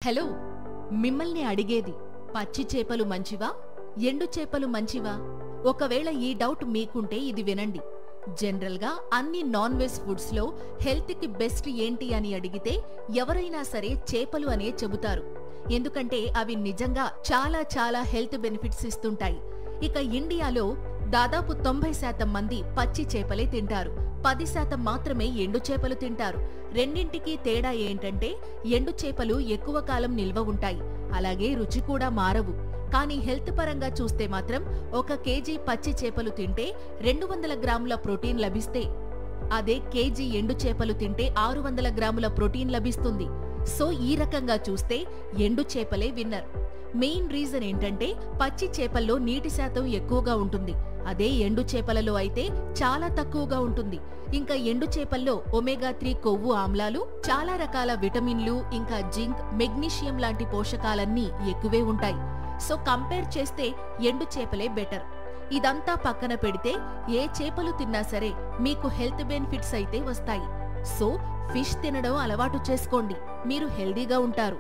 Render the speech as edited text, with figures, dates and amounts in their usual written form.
Hello, మిమ్మల్ని అడిగేది పచ్చి చేపలు మంచివా, ఎండు చేపలు మంచివా? ఒకవేళ ఈ డౌట్ మీకుంటే ఇది వినండి. జనరల్ గా అన్ని నాన్ వెజ్ ఫుడ్స్ లో హెల్త్ కి బెస్ట్ ఏంటి అని అడిగితే ఎవరైనా సరే చేపలు అనే చెబుతారు. ఎందుకంటే అవి నిజంగా చాలా చాలా హెల్త్ బెనిఫిట్స్ ఇస్తుంటాయి. ఇక ఇండియాలో దాదాపు 90% మంది పచ్చి చేపలే తింటారు. 10% మాత్రమే ఎండు చేపలు తింటారు. రెండింటికి తేడా ఏంటంటే ఎండు చేపలు ఎక్కువ కాలం నిల్వ ఉంటాయి, అలాగే రుచి కూడా మారవు. కానీ హెల్త్ పరంగా చూస్తే మాత్రం 1 కేజీ పచ్చి చేపలు తింటే 200 గ్రాముల ప్రోటీన్ లభిస్తే, అదే కేజీ ఎండు చేపలు తింటే 600 గ్రాముల ప్రోటీన్ లభిస్తుంది. సో ఈ రకంగా చూస్తే ఎండు చేపలే విన్నర్. మెయిన్ రీజన్ ఏంటంటే పచ్చి చేపల్లో నీటి శాతం ఎక్కువగా ఉంటుంది, అదే ఎండు చేపలలో అయితే చాలా తక్కువగా ఉంటుంది. ఇంకా ఎండు చేపల్లో ఒమేగా 3 కొవ్వు ఆమ్లాలు, చాలా రకాల విటమిన్లు, ఇంకా జింక్, మెగ్నీషియం లాంటి పోషకాలన్నీ ఎక్కువే ఉంటాయి. సో కంపేర్ చేస్తే ఎండు చేపలే బెటర్. ఇదంతా పక్కన పెడితే ఏ చేపలు తిన్నా సరే మీకు హెల్త్ బెనిఫిట్స్ అయితే వస్తాయి. సో ఫిష్ తినడం అలవాటు చేసుకోండి, మీరు హెల్దీగా ఉంటారు.